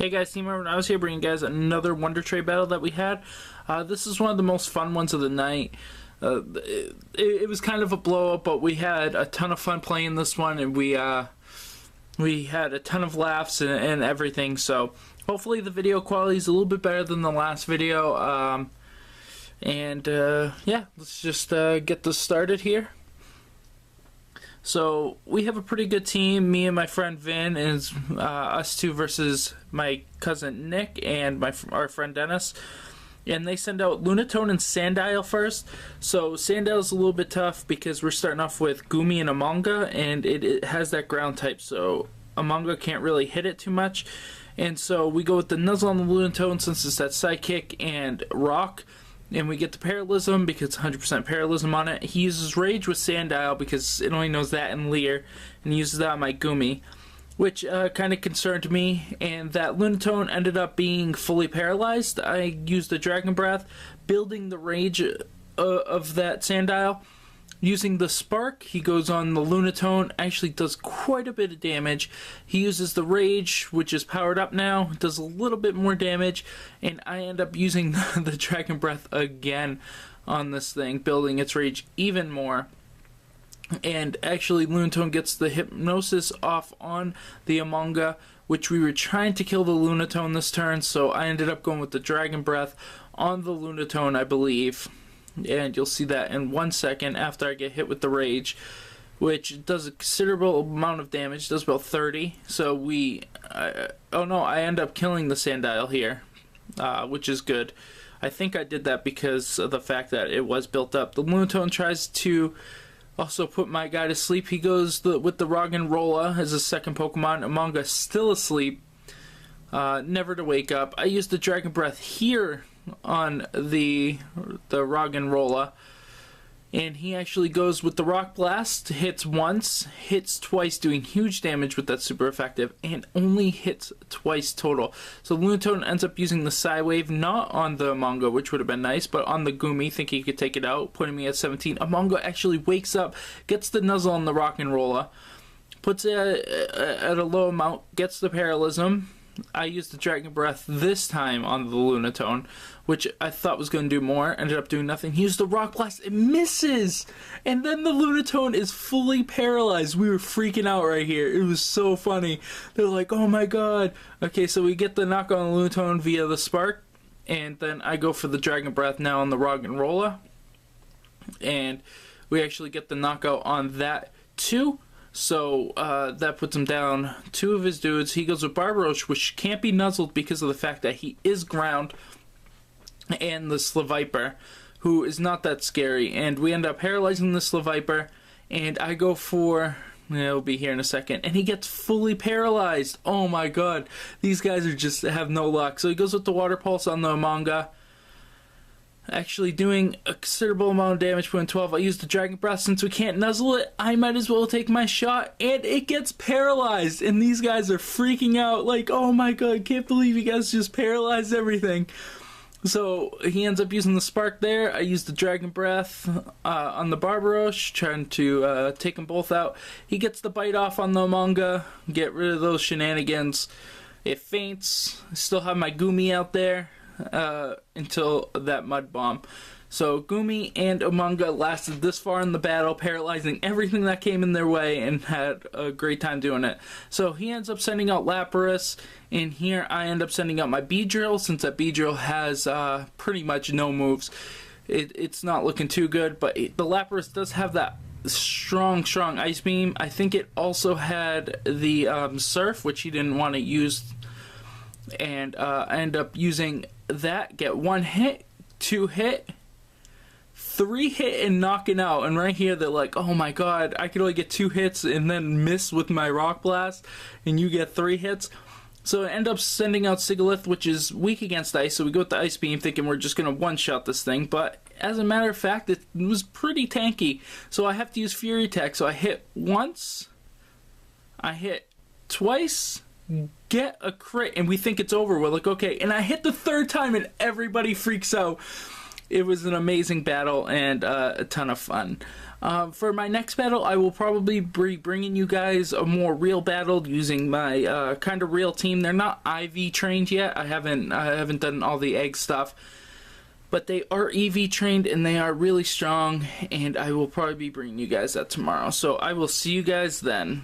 Hey guys, Team Urban, I was here bringing you guys another Wonder Trade battle that we had. This is one of the most fun ones of the night. It was kind of a blow up, but we had a ton of fun playing this one, and we had a ton of laughs and everything. So hopefully the video quality is a little bit better than the last video. Yeah, let's just get this started here. So we have a pretty good team. Me and my friend Vin is us two versus my cousin Nick and our friend Dennis. And they send out Lunatone and Sandile first. So Sandile's a little bit tough because we're starting off with Gumi and Amonga, and it has that ground type, so Amonga can't really hit it too much. And so we go with the Nuzzle on the Lunatone since it's that Psychic and Rock. And we get the Paralysm because 100% Paralysm on it. He uses Rage with Sandile because it only knows that and Leer, and he uses that on my Gumi, which kind of concerned me. And that Lunatone ended up being fully paralyzed. I used the Dragon Breath, building the Rage of that Sandile. Using the Spark, he goes on the Lunatone, actually does quite a bit of damage. He uses the Rage, which is powered up now, does a little bit more damage, and I end up using the Dragon Breath again on this thing, building its Rage even more. And actually, Lunatone gets the Hypnosis off on the Amonga, which we were trying to kill the Lunatone this turn, so I ended up going with the Dragon Breath on the Lunatone, I believe. And you'll see that in 1 second after I get hit with the Rage, which does a considerable amount of damage, does about 30. So I end up killing the Sandile here, which is good. I think I did that because of the fact that it was built up. The Lunatone tries to also put my guy to sleep. He goes with the Roggenrola as a second Pokemon. Amonga still asleep, never to wake up. I used the Dragon Breath here on the Roggenrola, and he actually goes with the Rock Blast, hits once, hits twice, doing huge damage with that super effective, and only hits twice total. So Lunatone ends up using the Psywave, not on the Amonga, which would have been nice, but on the Gumi, thinking he could take it out, putting me at 17. Amonga actually wakes up, gets the Nuzzle on the Roggenrola, puts it at a low amount, gets the Paralysm. I used the Dragon Breath this time on the Lunatone, which I thought was going to do more. Ended up doing nothing. He used the Rock Blast. It misses! And then the Lunatone is fully paralyzed. We were freaking out right here. It was so funny. They're like, oh my god. Okay, so we get the knock on the Lunatone via the Spark. And then I go for the Dragon Breath now on the Roggenrola. And we actually get the knockout on that too. So that puts him down 2 of his dudes. He goes with Barbarosh, which can't be nuzzled because of the fact that he is ground, and the Slaviper, who is not that scary. And we end up paralyzing the Slaviper, and I go for, it'll be here in a second, and he gets fully paralyzed. Oh my god, these guys have no luck. So he goes with the Water Pulse on the Amonga, actually doing a considerable amount of damage, putting 12. I use the Dragon Breath. Since we can't nuzzle it, I might as well take my shot, and it gets paralyzed, and these guys are freaking out like, oh my god, can't believe you guys just paralyzed everything. So he ends up using the Spark there. I use the Dragon Breath on the Barbarosh, trying to take them both out. He gets the Bite off on the Amonga, get rid of those shenanigans. It faints. I still have my Gumi out there until that Mud Bomb. So Gumi and Amonga lasted this far in the battle, paralyzing everything that came in their way, and had a great time doing it. So he ends up sending out Lapras, and here I end up sending out my Beedrill, since that Beedrill has pretty much no moves. It's not looking too good, but the Lapras does have that strong Ice Beam. I think it also had the Surf, which he didn't want to use, and I end up using that, get 1 hit, 2 hit, 3 hit, and knocking out. And right here they're like, oh my god, I could only get 2 hits and then miss with my Rock Blast, and you get 3 hits. So I end up sending out Sigalith, which is weak against ice, so we go with the Ice Beam thinking we're just going to one-shot this thing, but as a matter of fact, it was pretty tanky. So I have to use Fury Attack. So I hit once, I hit twice, get a crit, and we think it's over. We're like, okay, and I hit the 3rd time, and everybody freaks out. it was an amazing battle and a ton of fun. For my next battle, I will probably be bringing you guys a more real battle using my kind of real team. They're not IV trained yet. I haven't done all the egg stuff, but they are EV trained and they are really strong. And I will probably be bringing you guys that tomorrow. So I will see you guys then.